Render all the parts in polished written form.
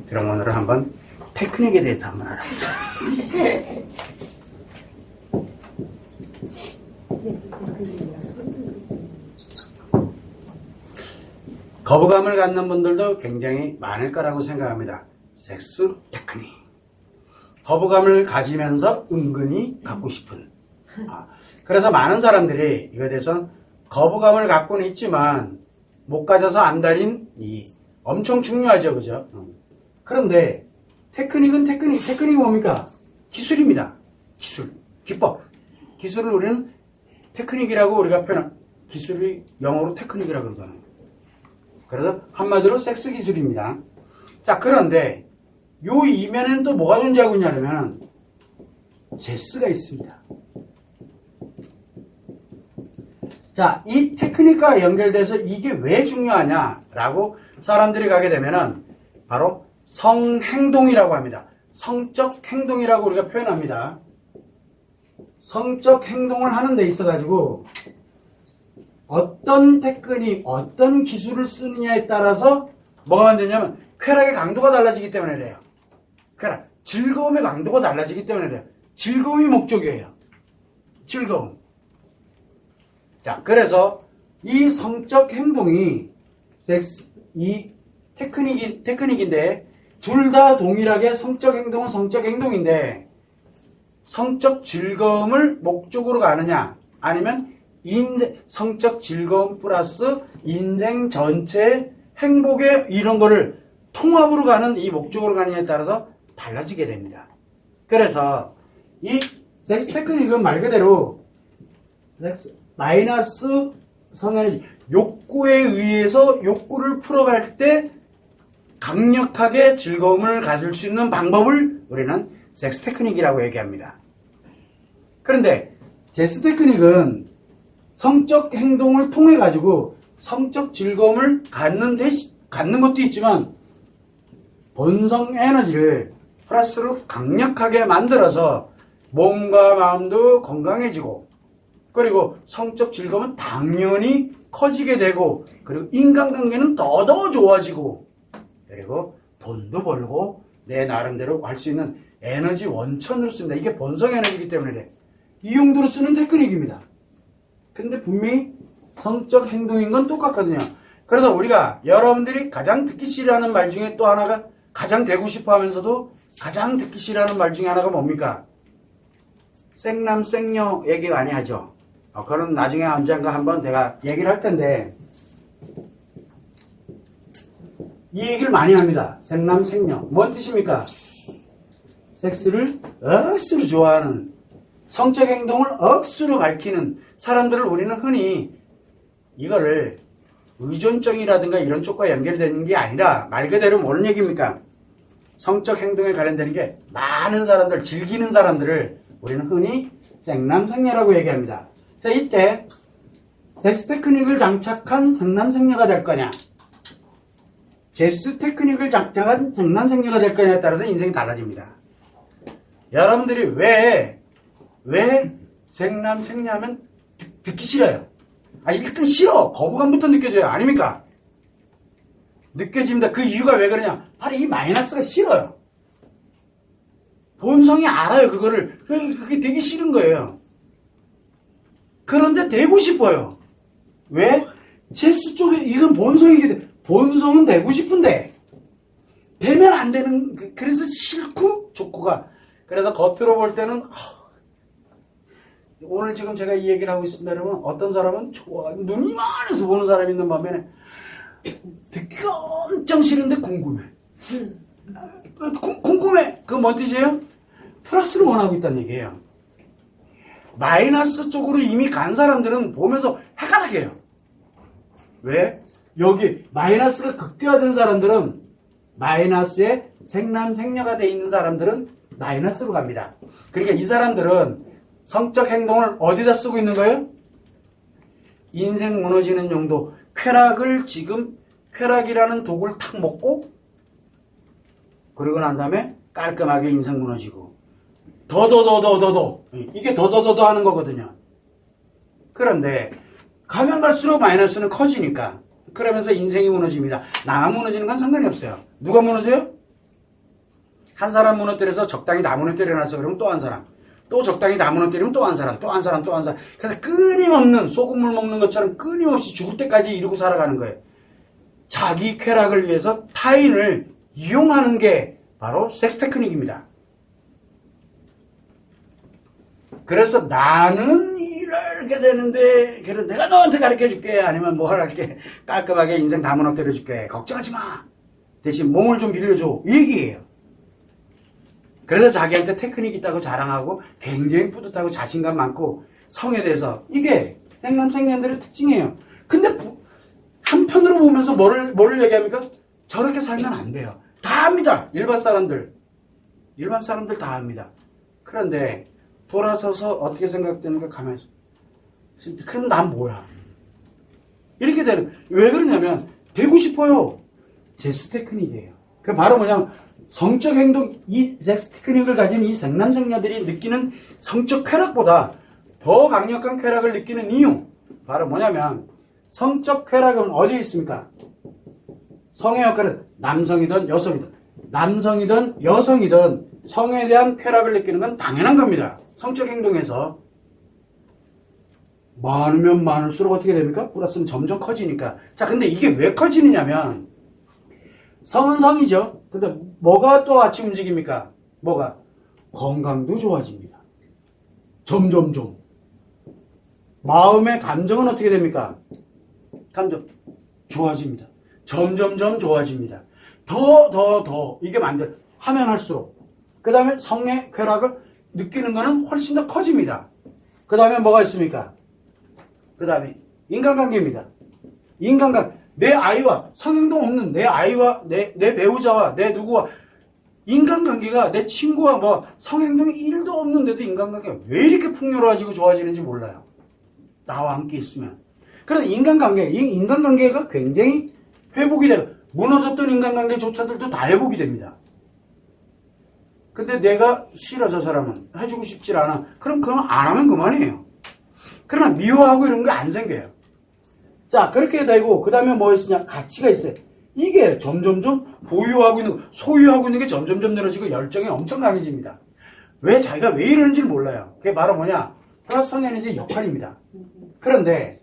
그럼 오늘은 한번 테크닉에 대해서 한번 알아보자. 거부감을 갖는 분들도 굉장히 많을 거라고 생각합니다. 섹스 테크닉. 거부감을 가지면서 은근히 갖고 싶은. 그래서 많은 사람들이 이거에 대해서 거부감을 갖고는 있지만 못 가져서 안달인 엄청 중요하죠. 그죠? 그런데 테크닉이 뭡니까? 기술입니다. 기술, 기법. 기술을 우리는 테크닉이라고 우리가 기술이 영어로 테크닉이라고 그러잖아요. 그래서 한마디로 섹스 기술입니다. 자, 그런데 요 이면에는 또 뭐가 존재하고 있냐면 제스가 있습니다. 자, 이 테크닉과 연결돼서 이게 왜 중요하냐라고 사람들이 가게 되면은 바로 성행동이라고 합니다. 성적 행동이라고 우리가 표현합니다. 성적 행동을 하는 데 있어가지고 어떤 테크닉, 어떤 기술을 쓰느냐에 따라서 뭐가 만드냐면 쾌락의 강도가 달라지기 때문에 그래요. 쾌락, 즐거움의 강도가 달라지기 때문에 그래요. 즐거움이 목적이에요. 즐거움. 자, 그래서 이 성적 행동이 이 테크닉인데 둘 다 동일하게 성적 행동은 성적 행동인데 성적 즐거움을 목적으로 가느냐 아니면 성적 즐거움 플러스 인생 전체의 행복의 이런 거를 통합으로 가는 이 목적으로 가느냐에 따라서 달라지게 됩니다. 그래서 이 섹스 테크닉은 말 그대로 마이너스 성에너지 욕구에 의해서 욕구를 풀어갈 때 강력하게 즐거움을 가질 수 있는 방법을 우리는 섹스 테크닉이라고 얘기합니다. 그런데 제스 테크닉은 성적 행동을 통해 가지고 성적 즐거움을 갖는 것도 있지만 본성 에너지를 플러스로 강력하게 만들어서 몸과 마음도 건강해지고 그리고 성적 즐거움은 당연히 커지게 되고 그리고 인간관계는 더더 좋아지고 그리고 돈도 벌고 내 나름대로 할 수 있는 에너지 원천으로 씁니다. 이게 본성 에너지이기 때문에 그래. 이 용도로 쓰는 테크닉입니다. 근데 분명히 성적 행동인 건 똑같거든요. 그래서 우리가 여러분들이 가장 듣기 싫어하는 말 중에 또 하나가 가장 되고 싶어 하면서도 가장 듣기 싫어하는 말 중에 하나가 뭡니까? 생남 생녀 얘기 많이 하죠. 그건 나중에 언젠가 한번 내가 얘기를 할 텐데 이 얘기를 많이 합니다. 생남 생녀. 뭔 뜻입니까? 섹스를 억수로 좋아하는 성적 행동을 억수로 밝히는 사람들을 우리는 흔히 이거를 의존증이라든가 이런 쪽과 연결되는 게 아니라 말 그대로 뭐는 얘기입니까? 성적 행동에 관련되는 게 많은 사람들, 즐기는 사람들을 우리는 흔히 생남생녀라고 얘기합니다. 자, 이때 섹스 테크닉을 장착한 생남생녀가 될 거냐 제스 테크닉을 장착한 생남생녀가 될 거냐에 따라서 인생이 달라집니다. 여러분들이 왜 생남생녀 하면 듣기 싫어요? 일단 싫어. 거부감부터 느껴져요. 아닙니까? 느껴집니다. 그 이유가 왜 그러냐? 바로 이 마이너스가 싫어요. 본성이 알아요. 그거를. 그게 되게 싫은 거예요. 그런데 되고 싶어요. 왜? 제스 쪽에 이건 본성이기 본성은 되고 싶은데 되면 안 되는 그래서 싫고 좋고가 그래서 겉으로 볼 때는 오늘 지금 제가 이 얘기를 하고 있습니다. 여러분 어떤 사람은 좋아 눈이 많아서 보는 사람이 있는 반면에 듣기가 엄청 싫은데 궁금해. 궁금해. 그건 뭔 뜻이에요? 플러스를 원하고 있다는 얘기예요. 마이너스 쪽으로 이미 간 사람들은 보면서 헷갈려요. 왜? 여기 마이너스가 극대화된 사람들은 마이너스에 생남생녀가 돼 있는 사람들은 마이너스로 갑니다. 그러니까 이 사람들은 성적 행동을 어디다 쓰고 있는 거예요? 인생 무너지는 용도 쾌락을 지금 쾌락이라는 독을 탁 먹고 그러고 난 다음에 깔끔하게 인생 무너지고 더더더더더더 이게 더더더더 하는 거거든요. 그런데 가면 갈수록 마이너스는 커지니까 그러면서 인생이 무너집니다. 나만 무너지는 건 상관이 없어요. 누가 무너져요? 한 사람 무너뜨려서 적당히 나 무너뜨려놨어. 그러면 또 한 사람. 또 적당히 나 무너뜨리면 또 한 사람. 또 한 사람. 또 한 사람. 그래서 끊임없는 소금물 먹는 것처럼 끊임없이 죽을 때까지 이러고 살아가는 거예요. 자기 쾌락을 위해서 타인을 이용하는 게 바로 섹스 테크닉입니다. 그래서 나는 이렇게 되는데 그래서 내가 너한테 가르쳐줄게. 아니면 뭐 할게. 깔끔하게 인생 다 무너뜨려줄게. 걱정하지 마. 대신 몸을 좀 빌려줘. 이 얘기예요. 그래서 자기한테 테크닉 있다고 자랑하고 굉장히 뿌듯하고 자신감 많고 성에 대해서 이게 생남생년들의 특징이에요. 근데 한편으로 보면서 뭐를 얘기합니까? 저렇게 살면 안 돼요. 다 합니다. 일반 사람들 다 합니다. 그런데 돌아서서 어떻게 생각되는가 가면서 그럼 난 뭐야? 이렇게 되는 왜 그러냐면 되고 싶어요. 섹스 테크닉이에요. 그 바로 뭐냐면 성적 행동, 이 섹스 테크닉을 가진 이 생남생녀들이 느끼는 성적 쾌락보다 더 강력한 쾌락을 느끼는 이유 바로 뭐냐면 성적 쾌락은 어디에 있습니까? 성의 역할은 남성이든 여성이든 성에 대한 쾌락을 느끼는 건 당연한 겁니다. 성적 행동에서 많으면 많을수록 어떻게 됩니까? 플러스는 점점 커지니까. 자, 근데 이게 왜 커지느냐면 성은 성이죠. 근데 뭐가 또 같이 움직입니까? 뭐가? 건강도 좋아집니다. 점점점. 마음의 감정은 어떻게 됩니까? 감정 좋아집니다. 점점점 좋아집니다. 더 이게 하면 할수록 그 다음에 성의 쾌락을 느끼는 거는 훨씬 더 커집니다. 그 다음에 뭐가 있습니까? 그 다음에 인간관계입니다. 내 아이와 성행동 없는 내 아이와 내 배우자와 내 누구와 인간관계가 내 친구와 뭐 성행동이 1도 없는데도 인간관계가 왜 이렇게 풍요로워지고 좋아지는지 몰라요. 나와 함께 있으면. 그래서 이 인간관계가 굉장히 회복이 돼요. 무너졌던 인간관계조차들도 다 회복이 됩니다. 근데 내가 싫어 저 사람은 해주고 싶질 않아. 그럼 안 하면 그만이에요. 그러나 미워하고 이런 게 안 생겨요. 자, 그렇게 되고 그 다음에 뭐 있으냐? 가치가 있어요. 이게 점점점 소유하고 있는 게 점점점 늘어지고 열정이 엄청 강해집니다. 자기가 왜 이러는지를 몰라요. 그게 바로 뭐냐? 플러스 성에너지의 역할입니다. 그런데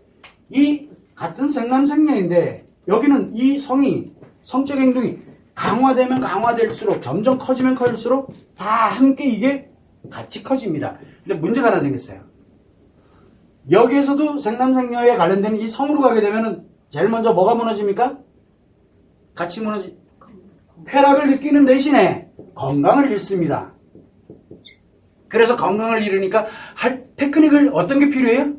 이 같은 생남생녀인데 여기는 이 성적 행동이 강화되면 강화될수록 점점 커지면 커질수록 다 함께 이게 같이 커집니다. 근데 문제가 하나 생겼어요. 여기에서도 생남생녀에 관련된 이 성으로 가게 되면은 제일 먼저 뭐가 무너집니까? 같이 쾌락을 느끼는 대신에 건강을 잃습니다. 그래서 건강을 잃으니까 테크닉을 어떤 게 필요해요?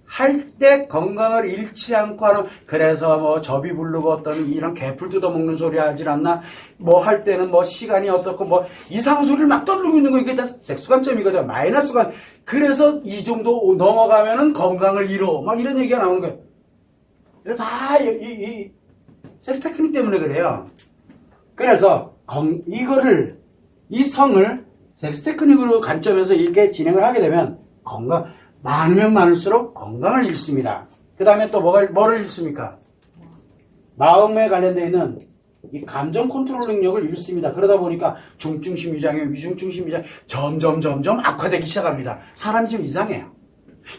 할 때 건강을 잃지 않고 하는 그래서 뭐 접이 부르고 어떤 이런 개풀 뜯어먹는 소리 하질 않나 뭐 할 때는 뭐 시간이 어떻고 뭐 이상한 소리를 막 떠들고 있는 거 이게 다 색수감점이거든. 마이너스가 그래서 이 정도 넘어가면은 건강을 잃어 막 이런 얘기가 나오는 거예요. 다 이 섹스 테크닉 때문에 그래요. 그래서 이 성을 섹스 테크닉으로 관점에서 이렇게 진행을 하게 되면 많으면 많을수록 건강을 잃습니다. 그 다음에 또 뭐를 잃습니까? 마음에 관련되어 있는 이 감정 컨트롤 능력을 잃습니다. 그러다 보니까 중증심 위장애, 위중증심 위장 점점 악화되기 시작합니다. 사람이 좀 이상해요.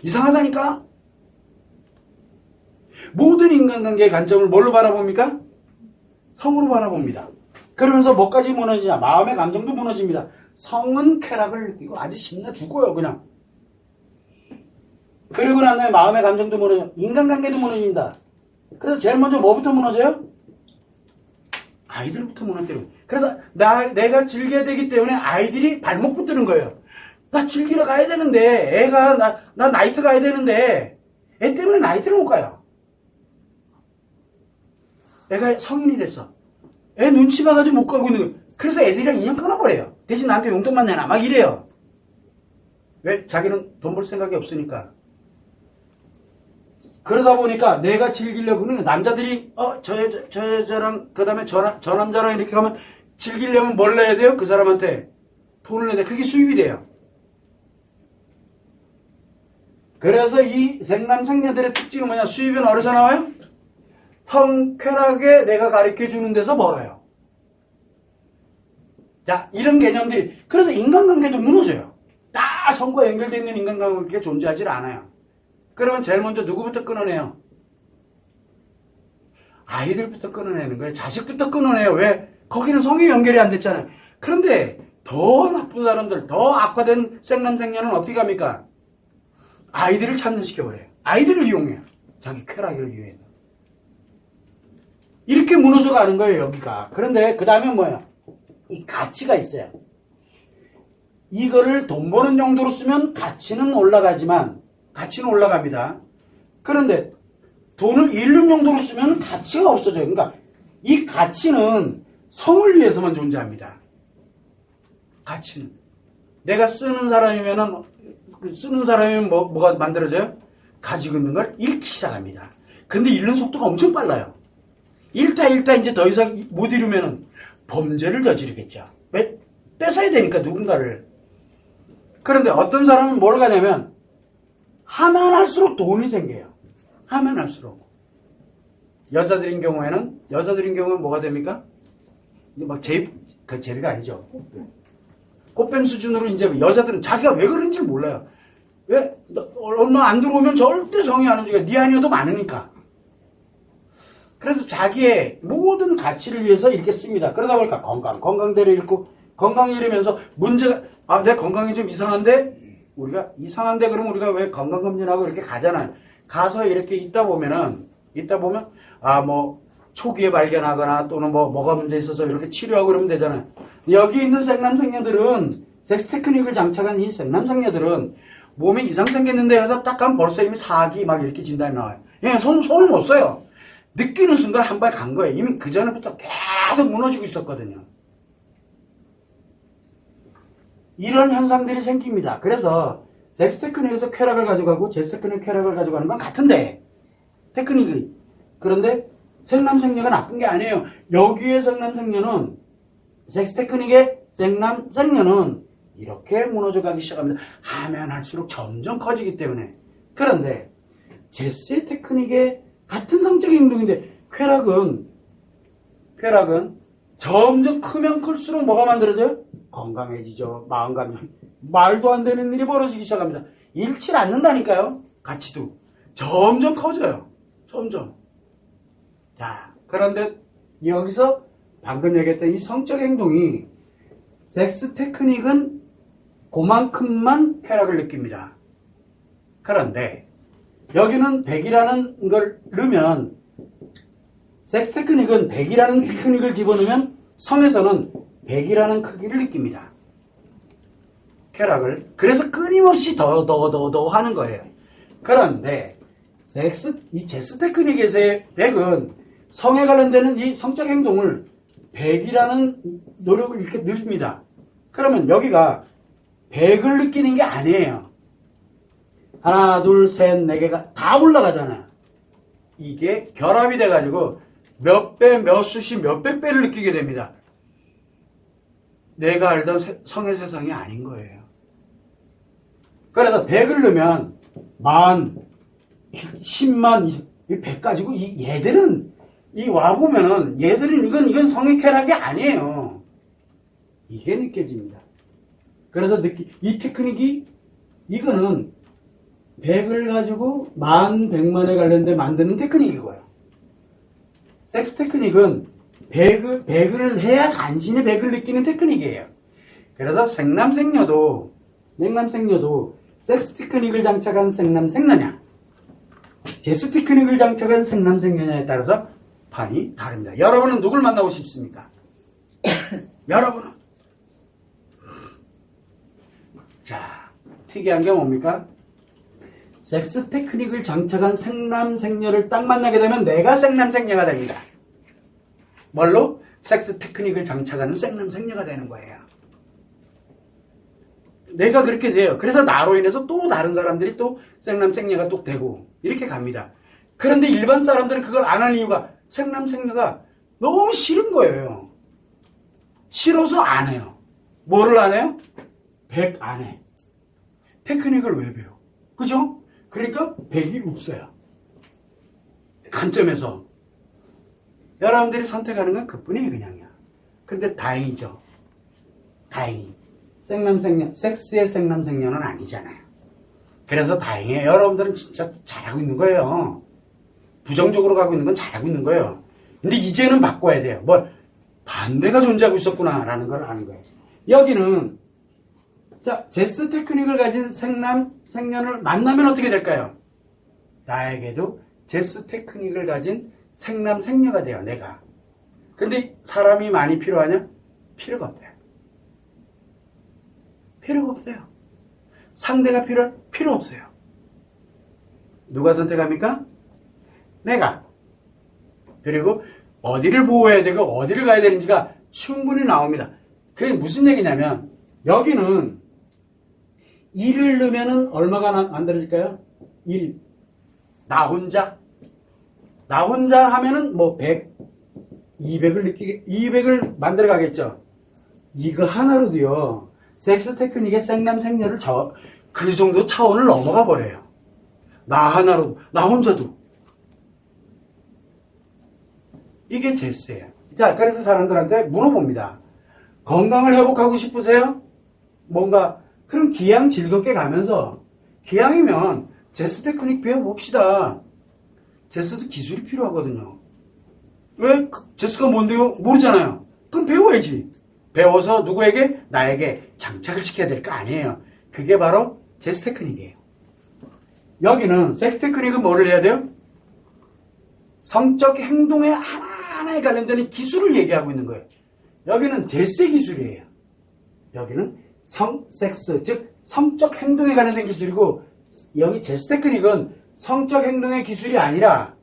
이상하다니까? 모든 인간관계의 관점을 뭘로 바라봅니까? 성으로 바라봅니다. 그러면서 뭐까지 무너지냐? 마음의 감정도 무너집니다. 성은 쾌락을 느끼고 아주 신나 죽어요, 그냥. 그리고 난 다음에 마음의 감정도 무너져요. 인간관계도 무너집니다. 그래서 제일 먼저 뭐부터 무너져요? 아이들부터 무너뜨려요. 그래서 내가 즐겨야 되기 때문에 아이들이 발목 붙드는 거예요. 나 즐기러 가야 되는데 나 나이트 가야 되는데 애 때문에 나이트를 못 가요. 애가 성인이 됐어. 애 눈치 봐가지고 못 가고 있는 거예요. 그래서 애들이랑 인연 끊어버려요. 대신 나한테 용돈만 내놔 막 이래요. 왜? 자기는 돈 벌 생각이 없으니까. 그러다 보니까 내가 즐기려고 하는 남자들이 저 여자랑 그 다음에 저 남자랑 이렇게 가면 즐기려면 뭘 내야 돼요? 그 사람한테 돈을 내야 돼. 그게 수입이 돼요. 그래서 이 생남생녀들의 특징은 뭐냐? 수입은 어디서 나와요? 성쾌락에 내가 가르쳐주는 데서 벌어요. 자, 이런 개념들이, 그래서 인간관계도 무너져요. 다 성과 연결되어 있는 인간관계가 존재하지 않아요. 그러면 제일 먼저 누구부터 끊어내요? 아이들부터 끊어내는 거예요. 자식부터 끊어내요. 왜? 거기는 성이 연결이 안 됐잖아요. 그런데 더 나쁜 사람들, 더 악화된 생남생녀는 어떻게 합니까? 아이들을 참여시켜버려요. 아이들을 이용해요. 자기 쾌락을 위해서. 이렇게 무너져 가는 거예요, 여기가. 그런데 그 다음에 뭐예요? 이 가치가 있어요. 이거를 돈 버는 용도로 쓰면 가치는 올라가지만, 가치는 올라갑니다. 그런데 돈을 잃는 용도로 쓰면 가치가 없어져요. 그러니까 이 가치는 성을 위해서만 존재합니다. 가치는. 내가 쓰는 사람이면은, 쓰는 사람이면 뭐가 만들어져요? 가지고 있는 걸 잃기 시작합니다. 근데 잃는 속도가 엄청 빨라요. 잃다 이제 더 이상 못 잃으면은 범죄를 저지르겠죠. 왜? 뺏어야 되니까 누군가를. 그런데 어떤 사람은 뭘 가냐면 하면 할수록 돈이 생겨요. 하면 할수록. 여자들인 경우에는 뭐가 됩니까? 이제 막 제비가 아니죠. 꽃뱀 수준으로 이제 여자들은 자기가 왜 그런지 몰라요. 왜? 얼마 안 들어오면 절대 성이 안 움직여. 네 아니어도 많으니까. 그래서 자기의 모든 가치를 위해서 이렇게 씁니다. 그러다 보니까 건강대로 잃고, 건강 잃으면서 문제가, 내 건강이 좀 이상한데? 이상한데 그러면 우리가 왜 건강검진하고 이렇게 가잖아요. 가서 이렇게 있다 보면, 초기에 발견하거나 또는 뭐가 문제 있어서 이렇게 치료하고 그러면 되잖아요. 여기 있는 생남생녀들은, 섹스 테크닉을 장착한 이 생남생녀들은 몸에 이상 생겼는데 해서 딱 가면 벌써 이미 사기 막 이렇게 진단이 나와요. 예, 손을 못 써요. 느끼는 순간 한 발 간 거예요. 이미 그 전부터 계속 무너지고 있었거든요. 이런 현상들이 생깁니다. 그래서 섹스 테크닉에서 쾌락을 가져가고 제스 테크닉 쾌락을 가져가는 건 같은데 테크닉이. 그런데 생남생녀가 나쁜 게 아니에요. 여기에 생남생녀는 섹스 테크닉의 생남생녀는 이렇게 무너져가기 시작합니다. 하면 할수록 점점 커지기 때문에. 그런데 제스의 테크닉의 같은 성적인 행동인데 쾌락은 점점 크면 클수록 뭐가 만들어져요? 건강해지죠. 마음감정. 말도 안 되는 일이 벌어지기 시작합니다. 잃지 않는다니까요. 가치도. 점점 커져요. 점점. 자, 그런데 여기서 방금 얘기했던 이 성적 행동이 섹스 테크닉은 그만큼만 쾌락을 느낍니다. 그런데 여기는 100이라는 걸 넣으면 섹스 테크닉은 100이라는 테크닉을 집어넣으면 성에서는 100이라는 크기를 느낍니다. 쾌락을. 그래서 끊임없이 더 하는 거예요. 그런데 이 제스 테크닉에서의 100은 성에 관련되는 이 성적 행동을 100이라는 노력을 이렇게 넣습니다. 그러면 여기가 100을 느끼는 게 아니에요. 하나, 둘, 셋, 네 개가 다 올라가잖아요. 이게 결합이 돼가지고 몇 배, 몇 수십, 몇백 배를 느끼게 됩니다. 내가 알던 성의 세상이 아닌 거예요. 그래서 100을 넣으면 만, 10만, 100 가지고 얘들은 와보면은 얘들은 이건 성의 쾌락이 아니에요. 이게 느껴집니다. 그래서 이 테크닉이 이거는 100을 가지고 11,000,000에 관련돼 만드는 테크닉이고요. 섹스 테크닉은 100을 해야 간신히 100을 느끼는 테크닉이에요. 그래서 생남생녀도 섹스 테크닉을 장착한 생남생녀냐, 제스 테크닉을 장착한 생남생녀냐에 따라서 판이 다릅니다. 여러분은 누굴 만나고 싶습니까? 여러분은. 자, 특이한 게 뭡니까? 섹스 테크닉을 장착한 생남생녀를 딱 만나게 되면 내가 생남생녀가 됩니다. 뭘로? 섹스 테크닉을 장착하는 생남생녀가 되는 거예요. 내가 그렇게 돼요. 그래서 나로 인해서 또 다른 사람들이 또 생남생녀가 또 되고 이렇게 갑니다. 그런데 일반 사람들은 그걸 안 하는 이유가 생남생녀가 너무 싫은 거예요. 싫어서 안 해요. 뭐를 안 해요? 100 안 해. 테크닉을 왜 배워? 그죠? 그러니까 100이 없어요. 관점에서. 여러분들이 선택하는 건 그뿐이에요, 그냥요. 근데 다행이죠. 다행히. 섹스의 생남생녀는 아니잖아요. 그래서 다행이에요. 여러분들은 진짜 잘하고 있는 거예요. 부정적으로 가고 있는 건 잘하고 있는 거예요. 근데 이제는 바꿔야 돼요. 뭐, 반대가 존재하고 있었구나, 라는 걸 아는 거예요. 여기는, 자, 제스 테크닉을 가진 생년을 만나면 어떻게 될까요? 나에게도 제스 테크닉을 가진 생녀가 돼요, 내가. 근데 사람이 많이 필요하냐? 필요가 없대요. 필요가 없어요. 상대가 필요 없어요. 누가 선택합니까? 내가. 그리고 어디를 보호해야 되고 어디를 가야 되는지가 충분히 나옵니다. 그게 무슨 얘기냐면 여기는 1을 넣으면 얼마가 만들어질까요? 1. 나 혼자 하면은 뭐 100, 200을 만들어 가겠죠. 이거 하나로도요. 섹스 테크닉의 생남생녀를 그 정도 차원을 넘어가 버려요. 나 하나로, 나 혼자도. 이게 제스예요. 자, 그래서 사람들한테 물어봅니다. 건강을 회복하고 싶으세요? 뭔가, 그럼 기양 즐겁게 가면서, 기양이면 제스 테크닉 배워봅시다. 제스도 기술이 필요하거든요. 왜? 제스가 뭔데요? 모르잖아요. 그럼 배워야지. 배워서 누구에게? 나에게 장착을 시켜야 될 거 아니에요. 그게 바로 제스 테크닉이에요. 여기는 섹스 테크닉은 뭐를 해야 돼요? 성적 행동에 하나하나에 관련된 기술을 얘기하고 있는 거예요. 여기는 제스의 기술이에요. 여기는 섹스, 즉 성적 행동에 관련된 기술이고 여기 제스 테크닉은 성적 행동의 기술이 아니라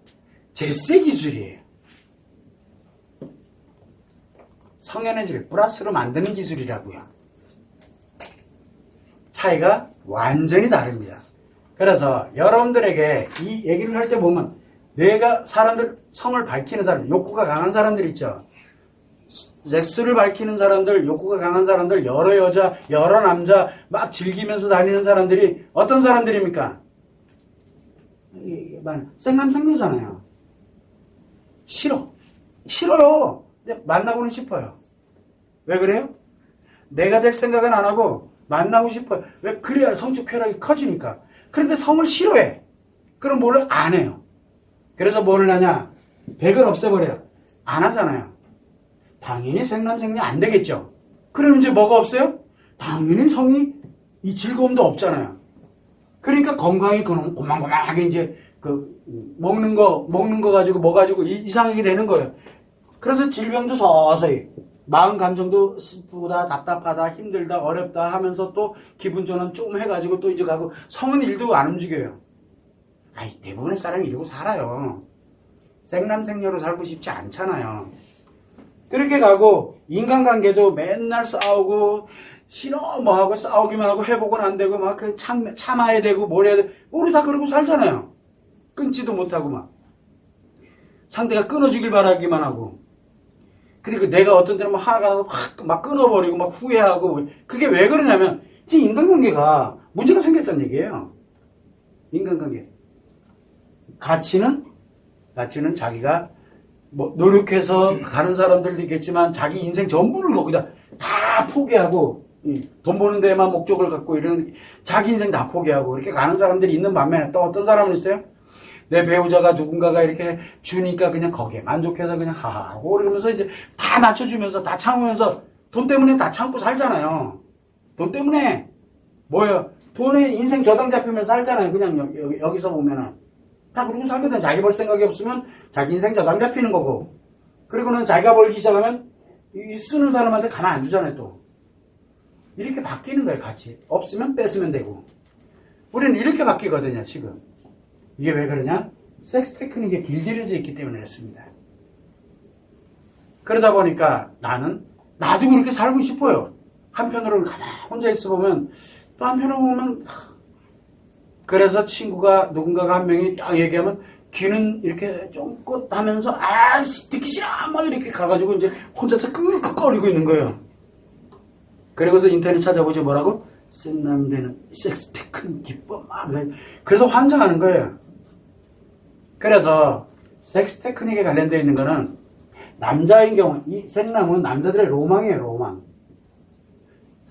제스의 기술이에요. 성에너지를 플러스로 만드는 기술이라고요. 차이가 완전히 다릅니다. 그래서 여러분들에게 이 얘기를 할 때 보면 내가 사람들 성을 밝히는 사람, 욕구가 강한 사람들 있죠. 섹스를 밝히는 사람들, 욕구가 강한 사람들, 여러 여자, 여러 남자 막 즐기면서 다니는 사람들이 어떤 사람들입니까? 생남생녀잖아요. 싫어요. 근데 만나고는 싶어요. 왜 그래요? 내가 될 생각은 안 하고 만나고 싶어요. 왜? 그래야 성적 쾌락이 커지니까. 그런데 성을 싫어해. 그럼 뭐를 안 해요. 그래서 뭐를 하냐? 100을 없애버려요. 안 하잖아요. 당연히 생남생녀 안 되겠죠. 그럼 이제 뭐가 없어요? 당연히 성이 이 즐거움도 없잖아요. 그러니까 건강이 고만고만하게 이제 먹는 거 가지고 뭐 가지고 이상하게 되는 거예요. 그래서 질병도 서서히 마음 감정도 슬프다, 답답하다, 힘들다, 어렵다 하면서 또 기분 전환 좀 해가지고 또 이제 가고 성은 일도 안 움직여요. 아이, 대부분의 사람이 이러고 살아요. 생남생녀로 살고 싶지 않잖아요. 그렇게 가고 인간관계도 맨날 싸우고 싫어 뭐 하고 싸우기만 하고 회복은 안 되고 막 참아야 되고 뭘 해야 되고 우리 다 그러고 살잖아요. 끊지도 못하고 막 상대가 끊어주길 바라기만 하고. 그리고 내가 어떤 때는 막 화가 막 끊어버리고 막 후회하고. 그게 왜 그러냐면 이 인간관계가 문제가 생겼다는 얘기예요. 인간관계. 가치는 자기가 뭐 노력해서 가는 사람들도 있겠지만 자기 인생 전부를 거기다 다 포기하고 돈 버는 데만 목적을 갖고 이런 자기 인생 다 포기하고 이렇게 가는 사람들이 있는 반면에 또 어떤 사람은 있어요? 내 배우자가 누군가가 이렇게 주니까 그냥 거기에 만족해서 그냥 하하하고 그러면서 이제 다 맞춰주면서 다 참으면서 돈 때문에 다 참고 살잖아요. 돈 때문에 뭐예요? 돈에 인생 저당 잡히면서 살잖아요. 그냥 여기서 보면은 다 그러고 살거든. 자기 벌 생각이 없으면 자기 인생 저당 잡히는 거고. 그리고는 자기가 벌기 시작하면 이 쓰는 사람한테 가만 안 주잖아요. 또 이렇게 바뀌는 거예요. 같이 없으면 뺏으면 되고. 우리는 이렇게 바뀌거든요. 지금. 이게 왜 그러냐? 섹스 테크닉에 길들여져 있기 때문에 그렇습니다. 그러다 보니까 나도 그렇게 살고 싶어요. 한편으로는 가만히 혼자 있어 보면, 또 한편으로 보면, 그래서 친구가 누군가가 한 명이 딱 얘기하면, 귀는 이렇게 쫑긋 하면서, 듣기 싫어! 막 이렇게 가가지고 이제 혼자서 끄끄거리고 있는 거예요. 그리고서 인터넷 찾아보지 뭐라고? 생남되는 섹스 테크닉 기법 막. 그래서 환장하는 거예요. 그래서 섹스 테크닉에 관련되어 있는 거는 남자인 경우 이 생남은 남자들의 로망이에요. 로망.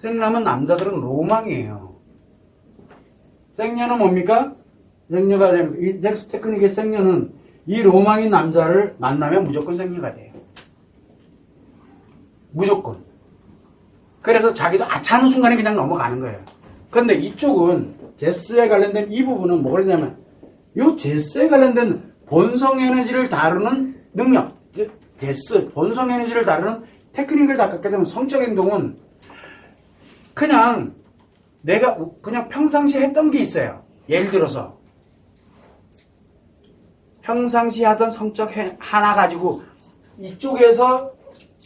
생남은 남자들은 로망이에요. 생녀는 뭡니까? 생녀가 되는, 이 섹스 테크닉의 생녀는 이 로망인 남자를 만나면 무조건 생녀가 돼요. 무조건. 그래서 자기도 아차하는 순간에 그냥 넘어가는 거예요. 그런데 이쪽은 제스에 관련된 이 부분은 뭐냐면 이 제스에 관련된 본성 에너지를 다루는 능력, 제스, 본성 에너지를 다루는 테크닉을 다 갖게 되면 성적 행동은 그냥 내가 그냥 평상시에 했던 게 있어요. 예를 들어서 평상시 하던 성적 하나 가지고 이쪽에서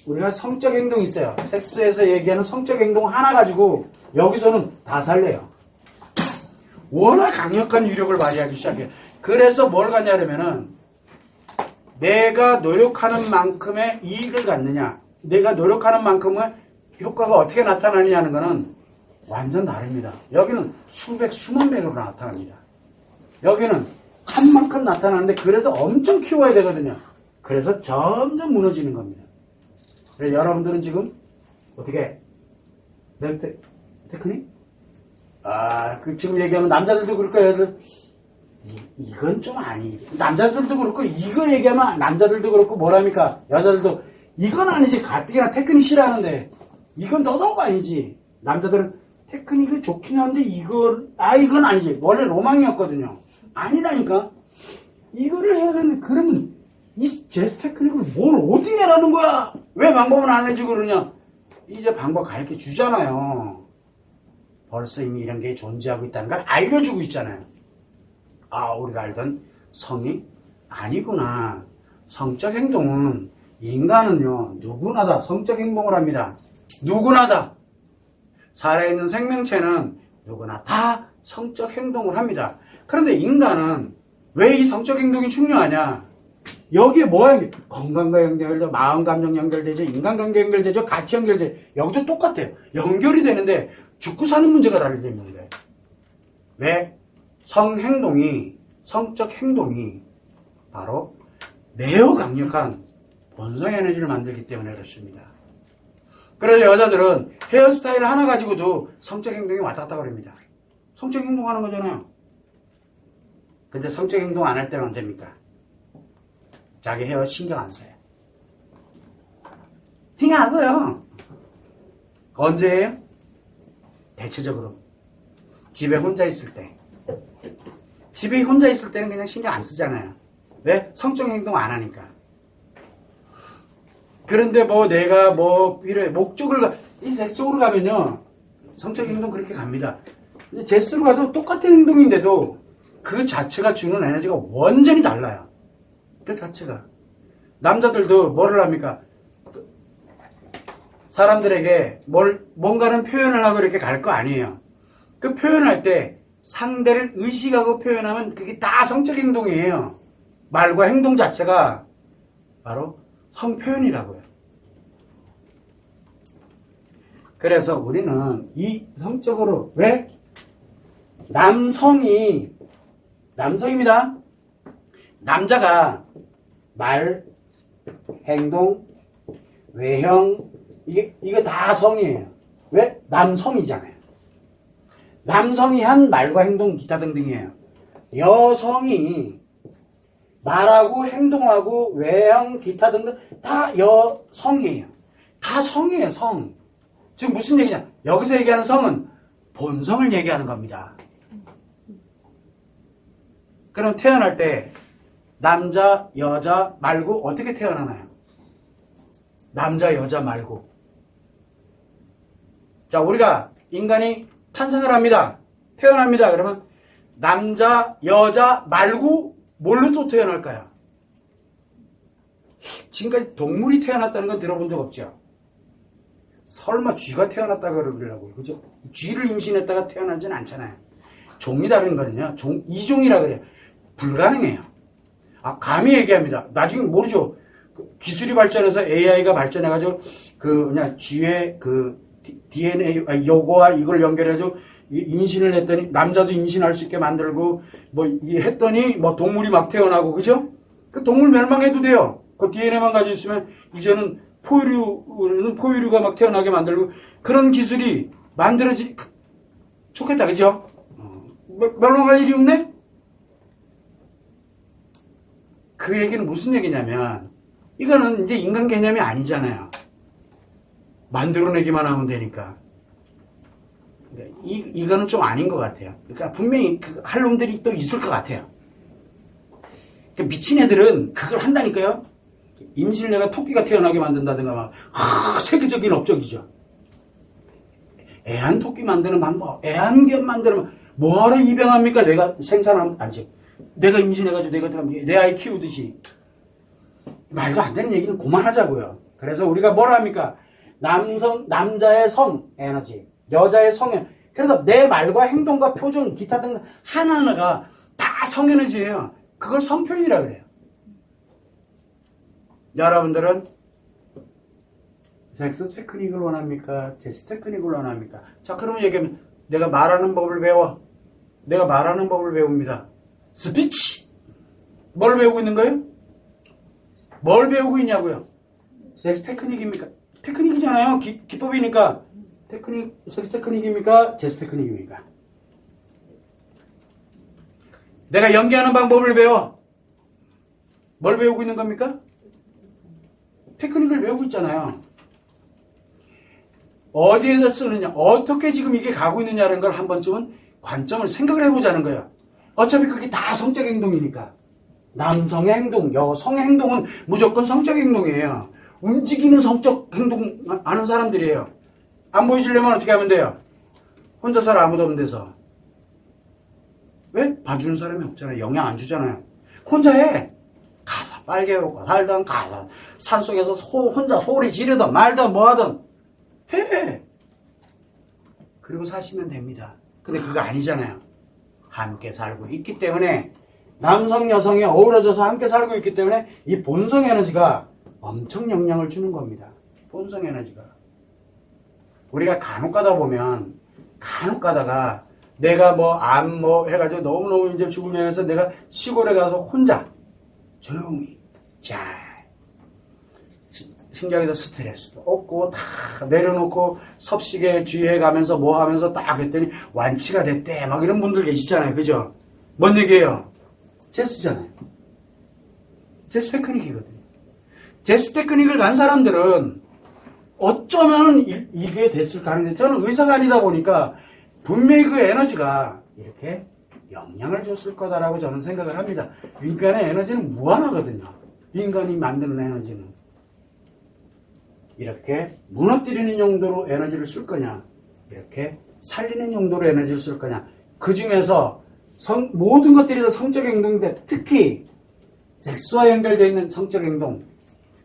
우리가 성적 행동이 있어요. 섹스에서 얘기하는 성적 행동 하나 가지고 여기서는 다 살래요. 워낙 강력한 위력을 발휘하기 시작해요. 그래서 뭘 갖냐면은 내가 노력하는 만큼의 이익을 갖느냐, 내가 노력하는 만큼의 효과가 어떻게 나타나느냐는 거는 완전 다릅니다. 여기는 수백, 수만 배로 나타납니다. 여기는 한 만큼 나타나는데 그래서 엄청 키워야 되거든요. 그래서 점점 무너지는 겁니다. 그래서 여러분들은 지금 어떻게 테크닉? 지금 얘기하면 남자들도 그럴 거예요. 여자들 이건 좀 아니. 남자들도 그렇고 이거 얘기하면 남자들도 그렇고 뭐랍니까? 여자들도 이건 아니지. 가뜩이나 테크닉 싫어하는데 이건 더더욱 아니지. 남자들은 테크닉이 좋긴 한데 이건 아니지. 원래 로망이었거든요. 아니라니까. 이거를 해야 되는데 그러면 이 제스 테크닉을 뭘 어떻게 하라는 거야? 왜 방법은 안 해주고 그러냐? 이제 방법 가르쳐 주잖아요. 벌써 이미 이런 게 존재하고 있다는 걸 알려주고 있잖아요. 우리가 알던 성이 아니구나. 성적 행동은 인간은요 누구나 다 성적 행동을 합니다. 누구나 다. 살아있는 생명체는 누구나 다 성적 행동을 합니다. 그런데 인간은 왜 이 성적 행동이 중요하냐? 여기에 뭐야? 건강과 연결되죠, 마음, 감정 연결되죠, 인간관계 연결되죠, 가치 연결되죠. 여기도 똑같아요. 연결이 되는데 죽고 사는 문제가 다르게 있는데 왜? 성적 행동이 바로 매우 강력한 본성 에너지를 만들기 때문에 그렇습니다. 그래서 여자들은 헤어스타일 하나 가지고도 성적 행동이 왔다 갔다 그럽니다. 성적 행동하는 거잖아요. 근데 성적 행동 안 할 때는 언제입니까? 자기 헤어 신경 안 써요. 신경 안 써요. 언제예요? 대체적으로 집에 혼자 있을 때. 집에 혼자 있을 때는 그냥 신경 안 쓰잖아요. 왜? 성적 행동 안 하니까. 그런데 내가 이래 이 섹스로 가면요 성적 행동 그렇게 갑니다. 근데 제스로 가도 똑같은 행동인데도 그 자체가 주는 에너지가 완전히 달라요. 그 자체가. 남자들도 뭐를 합니까? 사람들에게 뭔가는 표현을 하고 이렇게 갈 거 아니에요. 그 표현할 때 상대를 의식하고 표현하면 그게 다 성적 행동이에요. 말과 행동 자체가 바로 성표현이라고요. 그래서 우리는 이 성적으로 왜? 남성입니다. 남자가 말, 행동, 외형 이거 다 성이에요. 왜? 남성이잖아요. 남성이 한 말과 행동 기타 등등이에요. 여성이 말하고 행동하고 외형 기타 등등 다 여성이에요. 다 성이에요. 성. 지금 무슨 얘기냐? 여기서 얘기하는 성은 본성을 얘기하는 겁니다. 그럼 태어날 때 남자, 여자 말고 어떻게 태어나나요? 남자, 여자 말고. 자, 우리가 인간이 탄생을 합니다. 태어납니다. 그러면 남자, 여자 말고 뭘로 또 태어날까요? 지금까지 동물이 태어났다는 건 들어본 적 없죠? 설마 쥐가 태어났다 그러려고, 그죠? 쥐를 임신했다가 태어나지는 않잖아요. 종이 다른 거는요, 이종이라 그래요. 불가능해요. 감히 얘기합니다. 나중에 모르죠. 기술이 발전해서 AI가 발전해가지고, 그냥 쥐의 DNA, 요거와 이걸 연결해가지고, 임신을 했더니, 남자도 임신할 수 있게 만들고, 했더니, 동물이 막 태어나고, 그죠? 그 동물 멸망해도 돼요. 그 DNA만 가지고 있으면, 이제는 포유류가 막 태어나게 만들고, 그런 기술이 만들어지, 좋겠다, 그죠? 멸망할 일이 없네? 그 얘기는 무슨 얘기냐면, 이거는 이제 인간 개념이 아니잖아요. 만들어내기만 하면 되니까. 이거는 좀 아닌 것 같아요. 그러니까 분명히 할 놈들이 또 있을 것 같아요. 그러니까 미친 애들은 그걸 한다니까요. 임신을 내가 토끼가 태어나게 만든다든가 막 세계적인 업적이죠. 애완토끼 만드는 방법, 애완견 만드는 방법, 뭐하러 입양합니까? 내가 생산하면 아니지. 내가 임신해가지고 내 아이 키우듯이. 말도 안 되는 얘기는 그만하자고요. 그래서 우리가 뭐라 합니까? 남자의 성 에너지, 여자의 성 에너지. 그래서 내 말과 행동과 표정, 기타 등등 하나하나가 다 성 에너지예요. 그걸 성표현이라 그래요. 여러분들은 섹스 테크닉을 원합니까? 제스 테크닉을 원합니까? 자, 그러면 얘기하면 내가 말하는 법을 배워. 내가 말하는 법을 배웁니다. 스피치! 뭘 배우고 있는 거예요? 뭘 배우고 있냐고요? 섹스 테크닉입니까? 테크닉이잖아요. 기법이니까. 섹스 테크닉입니까? 제스 테크닉입니까? 내가 연기하는 방법을 배워. 뭘 배우고 있는 겁니까? 테크닉을 배우고 있잖아요. 어디에서 쓰느냐, 어떻게 지금 이게 가고 있느냐는 걸 한 번쯤은 관점을 생각을 해보자는 거예요. 어차피 그게 다 성적 행동이니까. 남성의 행동, 여성의 행동은 무조건 성적 행동이에요. 움직이는 성적 행동 하는 사람들이에요. 안 보이시려면 어떻게 하면 돼요? 혼자 살아 아무도 없는 데서. 왜? 봐주는 사람이 없잖아요. 영향 안 주잖아요. 혼자 해. 가서 빨개오고 살던 가서 산속에서 혼자 소리 지르던 말던 뭐하던 해. 그리고 사시면 됩니다. 근데 그거 아니잖아요. 함께 살고 있기 때문에 남성 여성이 어우러져서 함께 살고 있기 때문에 이 본성 에너지가 엄청 영향을 주는 겁니다. 본성 에너지가. 우리가 간혹 가다 보면 간혹 가다가 내가 해가지고 너무너무 이제 죽을 위해서 내가 시골에 가서 혼자 조용히 잘 신경에서 스트레스도 없고 다 내려놓고 섭식에 주의해 가면서 뭐 하면서 딱 했더니 완치가 됐대. 막 이런 분들 계시잖아요. 그죠? 뭔 얘기예요? 제스잖아요. 제스 테크닉이거든요. 제스 테크닉을 간 사람들은 어쩌면 이게 됐을 가능성이 저는 의사가 아니다 보니까 분명히 그 에너지가 이렇게 영향을 줬을 거다라고 저는 생각을 합니다. 인간의 에너지는 무한하거든요. 인간이 만드는 에너지는. 이렇게 무너뜨리는 용도로 에너지를 쓸 거냐, 이렇게 살리는 용도로 에너지를 쓸 거냐. 그 중에서 모든 것들이 다 성적 행동인데 특히 섹스와 연결되어 있는 성적 행동,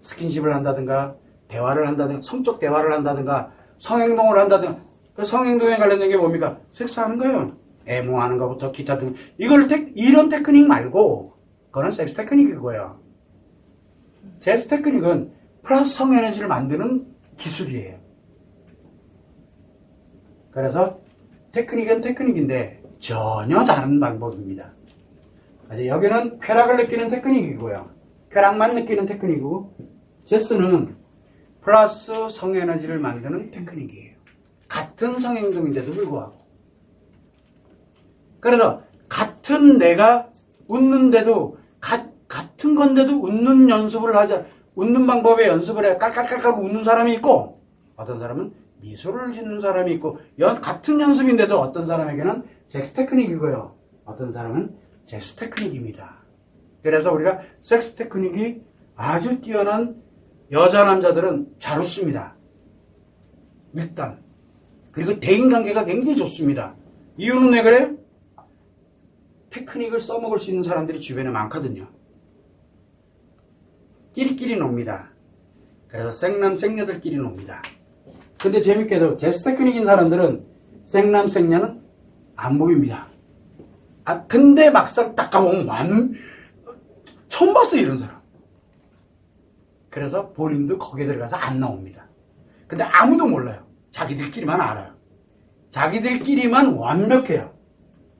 스킨십을 한다든가 대화를 한다든가 성적 대화를 한다든가 성행동을 한다든가 그 성행동에 관련된 게 뭡니까? 섹스하는 거예요. 애무하는 것부터 기타 등 이런 테크닉 말고 그거는 섹스 테크닉이고요. 제스 테크닉은 플러스 성에너지를 만드는 기술이에요. 그래서 테크닉은 테크닉인데 전혀 다른 방법입니다. 여기는 쾌락을 느끼는 테크닉이고요. 쾌락만 느끼는 테크닉이고 제스는 플러스 성에너지를 만드는 테크닉이에요. 같은 성행동인데도 불구하고. 그래서 같은 내가 웃는데도 같은 건데도 웃는 연습을 하자. 웃는 방법에 연습을 해 깔깔깔깔 웃는 사람이 있고 어떤 사람은 미소를 짓는 사람이 있고 같은 연습인데도 어떤 사람에게는 섹스 테크닉이고요. 어떤 사람은 제스 테크닉입니다. 그래서 우리가 섹스 테크닉이 아주 뛰어난 여자 남자들은 잘 웃습니다. 일단. 그리고 대인관계가 굉장히 좋습니다. 이유는 왜 그래요? 테크닉을 써먹을 수 있는 사람들이 주변에 많거든요. 끼리끼리 놉니다. 그래서 생남 생녀들끼리 놉니다. 근데 재밌게도 제스 테크닉인 사람들은 생남 생녀는 안 보입니다. 근데 막상 딱 가보면 처음 봤어요, 이런 사람. 그래서 본인도 거기에 들어가서 안 나옵니다. 근데 아무도 몰라요. 자기들끼리만 알아요. 자기들끼리만 완벽해요.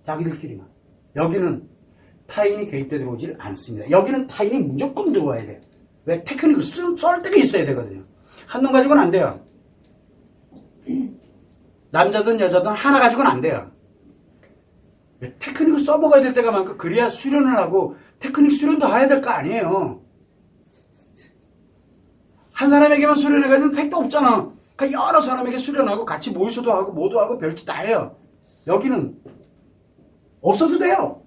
자기들끼리만. 여기는 타인이 개입돼 들어오질 않습니다. 여기는 타인이 무조건 들어와야 돼요. 왜? 테크닉을 쏠 때가 있어야 되거든요. 한 놈 가지고는 안 돼요. 남자든 여자든 하나 가지고는 안 돼요. 테크닉을 써먹어야 될 때가 많고, 그래야 수련을 하고, 테크닉 수련도 해야 될 거 아니에요. 한 사람에게만 수련해가지고 택도 없잖아. 그러니까 여러 사람에게 수련하고, 같이 모의서도 하고, 뭐도 하고, 별짓 다 해요. 여기는 없어도 돼요.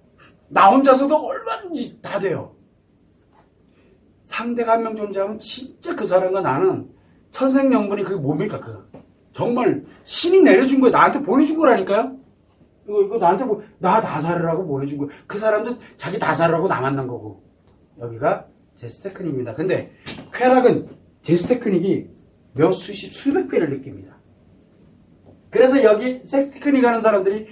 나 혼자서도 얼마든지 다 돼요. 상대가 한 명 존재하면 진짜 그 사람과 나는 천생연분이 그게 뭡니까? 정말 신이 내려준 거예요. 나한테 보내준 거라니까요. 이거 나한테 나 다살으라고 보내준 거예요. 그 사람도 자기 다살으라고 나 만난 거고. 여기가 제스 테크닉입니다. 근데 쾌락은 제스 테크닉이 수백 배를 느낍니다. 그래서 여기 섹스 테크닉 하는 사람들이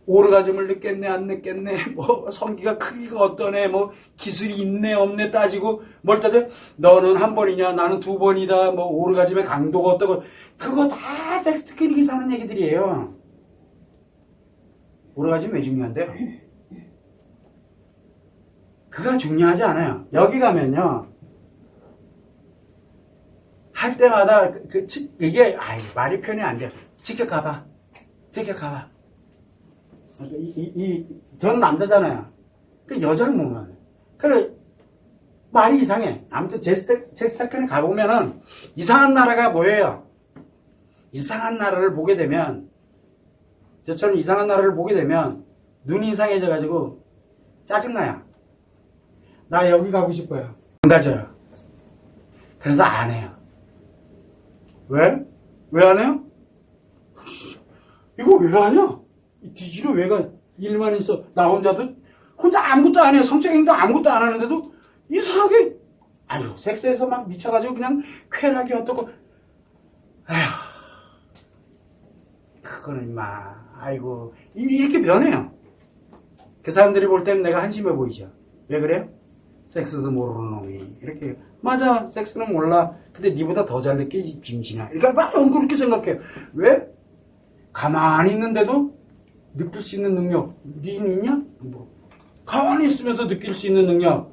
오르가즘을 느꼈네 안 느꼈네 뭐 성기가 크기가 어떠네 뭐 기술이 있네 없네 따지고 뭘 따져 너는 한 번이냐 나는 두 번이다 뭐 오르가즘의 강도가 어떠고 그거 다 섹스 테크닉이 사는 얘기들이에요. 오르가즘 왜 중요한데요? 그가 중요하지 않아요. 여기 가면요 할 때마다 이게 말이 표현이 안 돼요. 직접 가봐. 저는 남자잖아요. 그 여자를 못 만나요. 그래, 말이 이상해. 아무튼 제스테크에 가보면은 이상한 나라가 뭐예요? 이상한 나라를 보게 되면, 저처럼 이상한 나라를 보게 되면 눈이 이상해져가지고 짜증나요. 나 여기 가고 싶어요. 안 가져요. 그래서 안 해요. 왜? 왜 안 해요? 이거 왜 하냐? 뒤지러 왜 가? 일만 있어. 나 혼자도 혼자 아무것도 안 해요. 성적 행동 아무것도 안 하는데도 이상하게 섹스에서 막 미쳐가지고 그냥 쾌락이 어떻고 아휴 그거는 임마 이렇게 변해요. 그 사람들이 볼 때는 내가 한심해 보이죠. 왜 그래요? 섹스도 모르는 놈이 이렇게 맞아 섹스는 몰라. 근데 니보다 더 잘 느끼 빙신아. 그러니까 막 그렇게 생각해요. 왜? 가만히 있는데도 느낄 수 있는 능력 니는 있냐? 가만히 있으면서 느낄 수 있는 능력.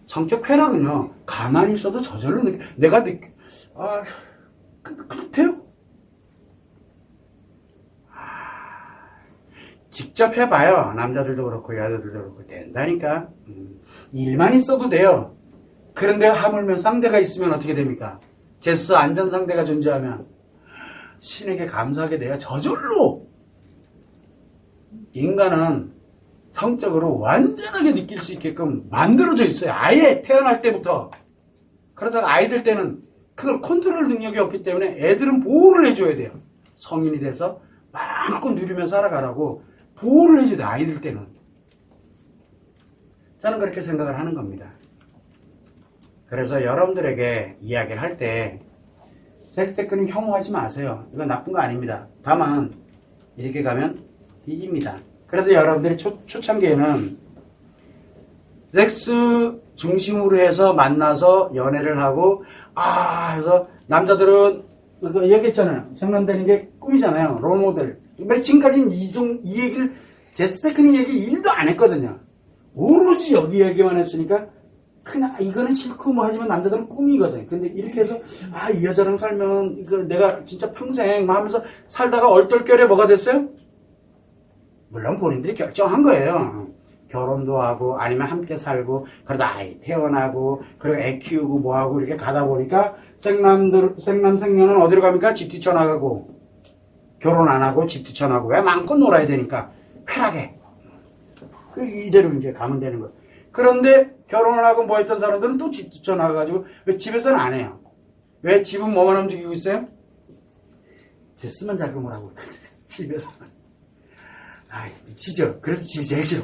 성적 쾌락은요 가만히 있어도 저절로 내가 그렇대요. 직접 해봐요. 남자들도 그렇고 여자들도 그렇고 된다니까. 일만 있어도 돼요. 그런데 하물며 상대가 있으면 어떻게 됩니까? 제스 안전 상대가 존재하면 신에게 감사하게 돼요. 저절로 인간은 성적으로 완전하게 느낄 수 있게끔 만들어져 있어요. 아예 태어날 때부터. 그러다가 아이들 때는 그걸 컨트롤 능력이 없기 때문에 애들은 보호를 해줘야 돼요. 성인이 돼서 마음껏 누리며 살아가라고 보호를 해줘야 돼요. 아이들 때는. 저는 그렇게 생각을 하는 겁니다. 그래서 여러분들에게 이야기를 할 때 섹스 테크닉 혐오하지 마세요. 이건 나쁜 거 아닙니다. 다만 이렇게 가면 뒤집니다. 그래도 여러분들이 초창기에는 섹스 중심으로 해서 만나서 연애를 하고 그래서 남자들은 얘기했잖아요. 생산되는 게 꿈이잖아요. 롤모델. 지금까지는 이 얘기를 제스 테크닉 얘기 1도 안 했거든요. 오로지 여기 얘기만 했으니까 그냥 이거는 싫고 뭐 하지만 남자들은 꿈이거든. 근데 이렇게 해서 이 여자랑 살면 이거 내가 진짜 평생 하면서 살다가 얼떨결에 뭐가 됐어요? 물론 본인들이 결정한 거예요. 결혼도 하고 아니면 함께 살고 그러다 아이 태어나고 그리고 애 키우고 뭐하고 이렇게 가다 보니까 생년은 어디로 갑니까? 집 뛰쳐나가고 결혼 안 하고 집 뛰쳐나가고 왜 마음껏 놀아야 되니까 쾌락해. 이대로 이제 가면 되는 거예요. 그런데 결혼을 하고 뭐 했던 사람들은 또 집 뛰쳐나가가지고 왜 집에서는 안 해요? 왜 집은 뭐만 움직이고 있어요? 제스만 작용을 하고 있거든요. 집에서는. 미치죠. 그래서 집이 제일 싫어.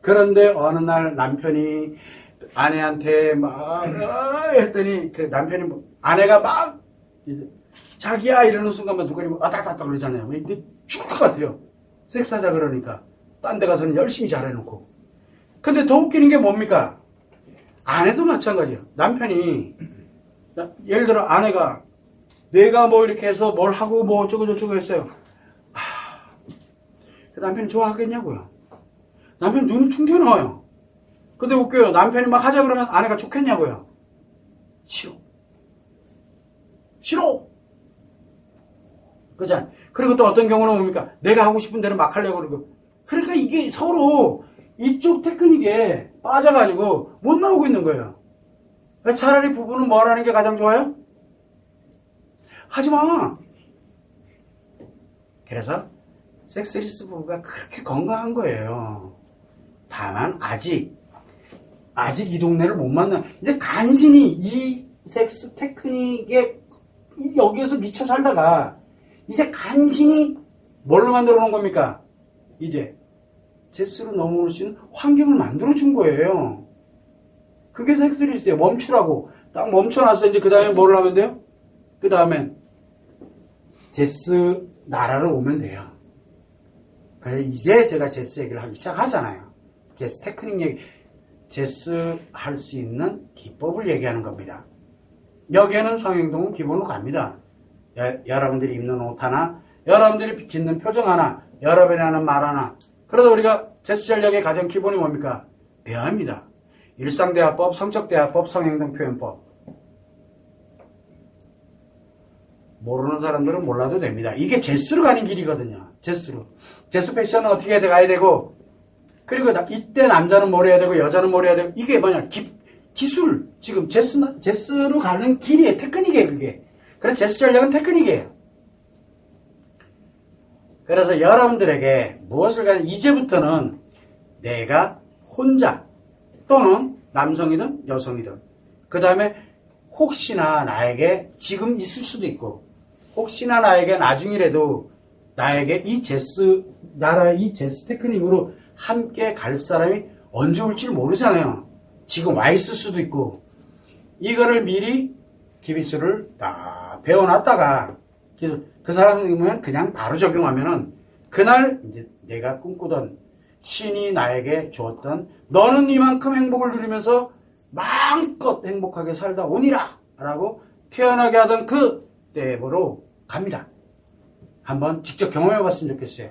그런데 어느 날 남편이 아내한테 막 했더니 그 남편이 아내가 막 자기야 이러는 순간만 두꺼니 따닥따닥 그러잖아요. 근데 죽을 것 같아요. 섹스하자 그러니까 딴 데 가서는 열심히 잘해놓고. 근데 더 웃기는 게 뭡니까? 아내도 마찬가지예요. 남편이 예를 들어 아내가 내가 뭐 이렇게 해서 뭘 하고 뭐 어쩌고저쩌고 했어요. 그 남편이 좋아하겠냐고요. 남편 눈이 퉁 튀어나와요. 근데 웃겨요. 남편이 막 하자 그러면 아내가 좋겠냐고요. 싫어. 싫어. 그죠? 그리고 또 어떤 경우는 뭡니까? 내가 하고 싶은 대로 막 하려고 그러고. 그러니까 이게 서로 이쪽 테크닉에 빠져가지고 못 나오고 있는 거예요. 차라리 부부는 뭘 하는 게 가장 좋아요? 하지 마. 그래서 섹스리스 부부가 그렇게 건강한 거예요. 다만 아직 이 동네를 못 만나. 이제 간신히 이 섹스 테크닉에 여기에서 미쳐 살다가 이제 간신히 뭘로 만들어 놓은 겁니까? 이제 제스로 넘어올 수 있는 환경을 만들어 준 거예요. 그게 섹스리스예요. 멈추라고. 딱 멈춰놨어. 이제 그 다음에 뭘 하면 돼요? 그 다음엔 제스 나라로 오면 돼요. 그래 이제 제가 제스 얘기를 하기 시작하잖아요. 제스 테크닉 얘기, 제스 할 수 있는 기법을 얘기하는 겁니다. 여기에는 성행동은 기본으로 갑니다. 여러분들이 입는 옷 하나, 여러분들이 짓는 표정 하나, 여러분이 하는 말 하나. 그러다 우리가 제스 전략의 가장 기본이 뭡니까? 대화입니다. 일상대화법, 성적대화법, 성행동표현법. 모르는 사람들은 몰라도 됩니다. 이게 제스로 가는 길이거든요. 제스로. 제스 패션은 어떻게 가야 되고, 그리고 이때 남자는 뭘 해야 되고, 여자는 뭘 해야 되고, 이게 뭐냐, 기술. 지금 제스로 가는 길이에요. 테크닉이에요, 그게. 그래서 제스 전략은 테크닉이에요. 그래서 여러분들에게 무엇을 가냐, 이제부터는 내가 혼자, 또는 남성이든 여성이든, 그 다음에 혹시나 나에게 지금 있을 수도 있고, 혹시나 나에게 나중이라도 나에게 이 제스 테크닉으로 함께 갈 사람이 언제 올지 모르잖아요. 지금 와 있을 수도 있고, 이거를 미리 기비수를 다 배워놨다가 그 사람이면 그냥 바로 적용하면은 그날 이제 내가 꿈꾸던 신이 나에게 주었던 너는 이만큼 행복을 누리면서 마음껏 행복하게 살다 오니라 라고 표현하게 하던 그 때로 갑니다. 한번 직접 경험해 봤으면 좋겠어요.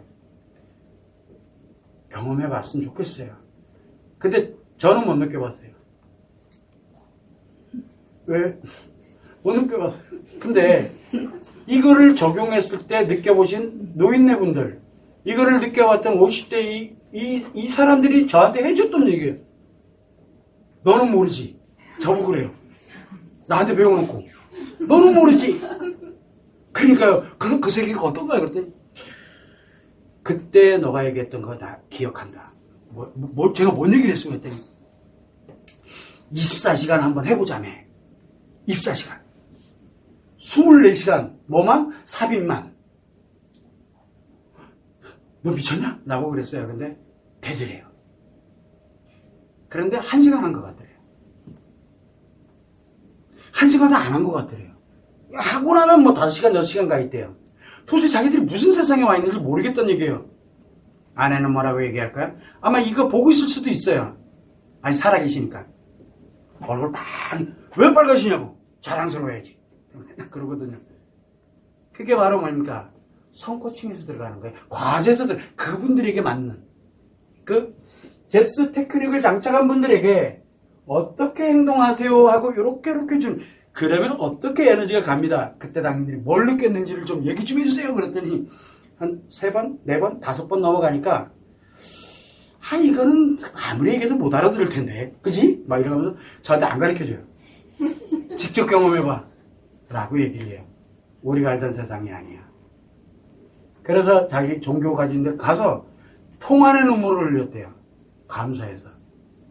경험해 봤으면 좋겠어요. 근데 저는 못 느껴봤어요. 왜? 못 느껴봤어요. 근데 이거를 적용했을 때 느껴보신 노인네분들, 이거를 느껴봤던 50대 이 사람들이 저한테 해줬던 얘기예요. 너는 모르지. 저보고 그래요. 나한테 배워놓고. 너는 모르지. 그러니까요. 그 세계가 어떤가요? 그랬더니 그때 너가 얘기했던 거 나 기억한다. 제가 뭔 얘기를 했으면 했더니 24시간 한번 해보자며. 24시간. 24시간. 뭐만? 삽입만. 너 미쳤냐? 라고 그랬어요. 근데 되더래요. 그런데 1시간 한 것 같더래요. 1시간도 안 한 것 같더래요. 하고 나면 뭐 5시간, 6시간 가 있대요. 도대체 자기들이 무슨 세상에 와 있는지 모르겠다는 얘기예요. 아내는 뭐라고 얘기할까요? 아마 이거 보고 있을 수도 있어요. 아니, 살아계시니까. 얼굴 왜 빨가시냐고. 자랑스러워야지. 그러거든요. 그게 바로 뭡니까? 성코칭에서 들어가는 거예요. 과제에서 그분들에게 맞는 그 제스 테크닉을 장착한 분들에게 어떻게 행동하세요 하고 요렇게 좀 그러면 어떻게 에너지가 갑니다. 그때 당신들이 뭘 느꼈는지를 좀 얘기 좀 해주세요. 그랬더니 한 3번, 4번, 5번 넘어가니까 이거는 아무리 얘기해도 못 알아들을 텐데 그지? 막 이러면서 저한테 안 가르쳐줘요. 직접 경험해봐 라고 얘기를 해요. 우리가 알던 세상이 아니야. 그래서 자기 종교 가진 데 가서 통안의 눈물을 흘렸대요. 감사해서.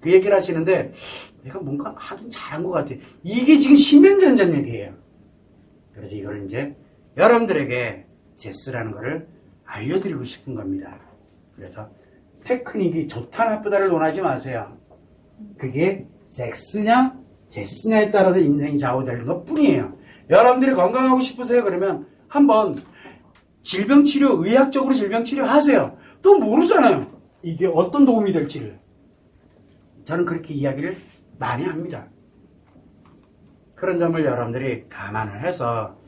그 얘기를 하시는데 내가 뭔가 하긴 잘한 것 같아. 이게 지금 10년 전 얘기예요. 그래서 이걸 이제 여러분들에게 제스라는 거를 알려드리고 싶은 겁니다. 그래서 테크닉이 좋다 나쁘다를 논하지 마세요. 그게 섹스냐 제스냐에 따라서 인생이 좌우되는 것 뿐이에요. 여러분들이 건강하고 싶으세요? 그러면 한번 질병치료, 의학적으로 질병치료 하세요. 또 모르잖아요. 이게 어떤 도움이 될지를. 저는 그렇게 이야기를 많이 합니다. 그런 점을 여러분들이 감안을 해서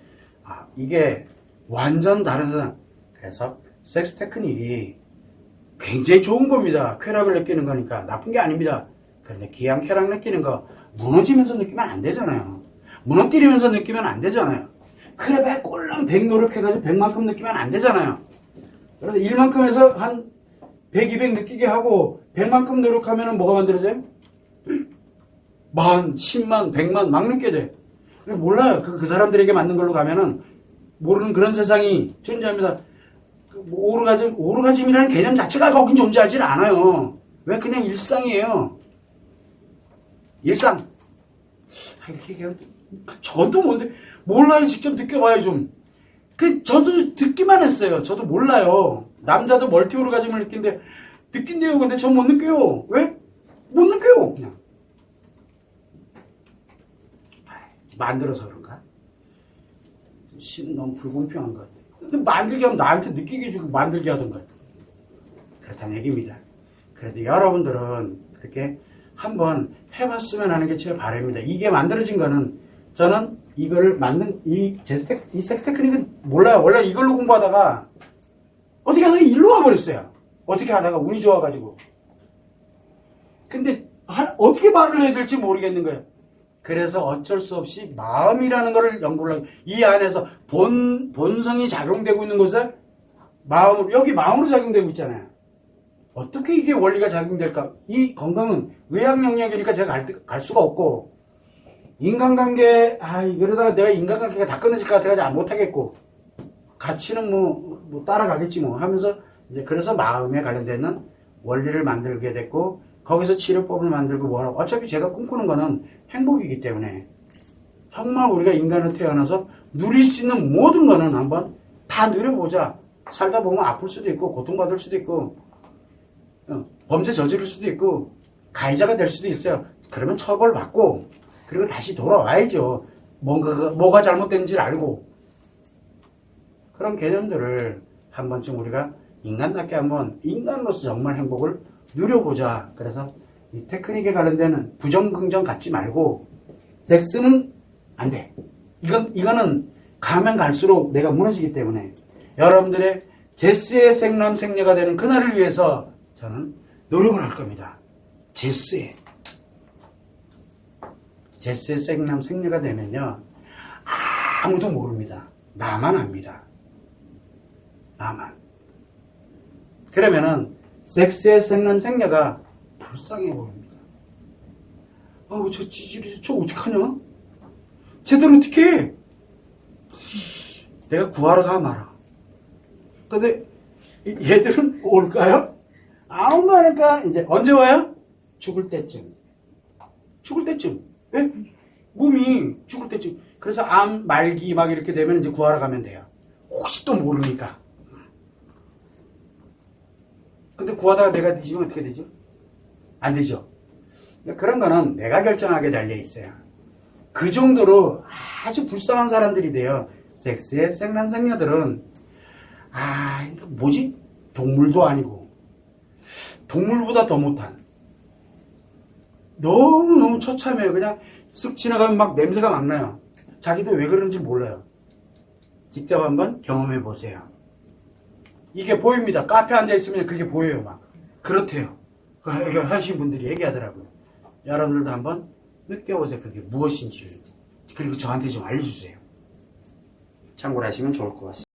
이게 완전 다른 세상. 그래서 섹스 테크닉이 굉장히 좋은 겁니다. 쾌락을 느끼는 거니까 나쁜 게 아닙니다. 그런데 기왕 쾌락 느끼는 거 무너지면서 느끼면 안 되잖아요. 무너뜨리면서 느끼면 안 되잖아요. 그래, 꼴랑 100 노력해가지고 100만큼 느끼면 안 되잖아요. 그래서 1만큼 해서 한 100, 200 느끼게 하고 100만큼 노력하면 뭐가 만들어져요? 만, 10만, 100만 막 느껴져요. 몰라요. 그 사람들에게 맞는 걸로 가면은 모르는 그런 세상이 존재합니다. 오르가즘이라는 개념 자체가 거긴 존재하지 않아요. 왜? 그냥 일상이에요. 일상. 이렇게 얘기하면 저도 뭔데 몰라요. 직접 느껴봐요 좀. 저도 듣기만 했어요. 저도 몰라요. 남자도 멀티 오르가즘을 느낀대. 느낀대요. 근데 전 못 느껴요. 왜? 못 느껴요. 그냥. 만들어서 그런가? 너무 불공평한 것 같아. 근데 만들게 하면 나한테 느끼게 해주고 만들게 하던 것 같아. 그렇다는 얘기입니다. 그래도 여러분들은 그렇게 한번 해봤으면 하는 게 제 바람입니다. 이게 만들어진 거는 저는 이걸 만든 이 섹스 테크닉은 몰라요. 원래 이걸로 공부하다가 어떻게 하다가 일로 와버렸어요. 어떻게 하다가 운이 좋아가지고. 근데 어떻게 말을 해야 될지 모르겠는 거예요. 그래서 어쩔 수 없이 마음이라는 것을 연구를 하고 이 안에서 본성이 작용되고 있는 곳에 여기 마음으로 작용되고 있잖아요. 어떻게 이게 원리가 작용될까? 이 건강은 의학 영역이니까 제가 갈 수가 없고 인간관계 이러다가 내가 인간관계가 다 끊어질 것 같아가지고 못하겠고 가치는 뭐 따라가겠지 뭐 하면서 이제 그래서 마음에 관련되는 원리를 만들게 됐고 거기서 치료법을 만들고 뭐라고 어차피 제가 꿈꾸는 거는 행복이기 때문에 정말 우리가 인간으로 태어나서 누릴 수 있는 모든 거는 한번 다 누려보자. 살다 보면 아플 수도 있고 고통받을 수도 있고 범죄 저지를 수도 있고 가해자가 될 수도 있어요. 그러면 처벌받고 그리고 다시 돌아와야죠. 뭐가 잘못된지를 알고 그런 개념들을 한 번쯤 우리가 인간답게 한번 인간으로서 정말 행복을 누려보자. 그래서 이 테크닉에 관련되는 부정 긍정 갖지 말고 섹스는 안 돼. 이거는 가면 갈수록 내가 무너지기 때문에 여러분들의 제스의 생남 생녀가 되는 그날을 위해서 저는 노력을 할 겁니다. 제스의 생남 생녀가 되면요 아무도 모릅니다. 나만 압니다. 나만. 그러면은 섹스의 생남 생녀가 불쌍해 보입니다. 저 찌질이 저 어떡하냐? 쟤들 어떻게 해? 내가 구하러 가 말아. 근데 얘들은 올까요? 안 온다니까. 이제 언제 와요? 죽을 때쯤. 예? 몸이 죽을 때쯤. 그래서 암 말기 막 이렇게 되면 이제 구하러 가면 돼요. 혹시 또 모르니까. 근데 구하다가 내가 뒤지면 어떻게 되죠? 안 되죠. 그런 거는 내가 결정하게 달려 있어요. 그 정도로 아주 불쌍한 사람들이 돼요. 섹스의 생남생녀들은 뭐지? 동물도 아니고 동물보다 더 못한 너무너무 처참해요. 그냥 쓱 지나가면 막 냄새가 막 나요. 자기도 왜 그런지 몰라요. 직접 한번 경험해 보세요. 이게 보입니다. 카페 앉아있으면 그게 보여요. 막 그렇대요. 하신 분들이 얘기하더라고요. 여러분들도 한번 느껴보세요. 그게 무엇인지를. 그리고 저한테 좀 알려주세요. 참고를 하시면 좋을 것 같습니다.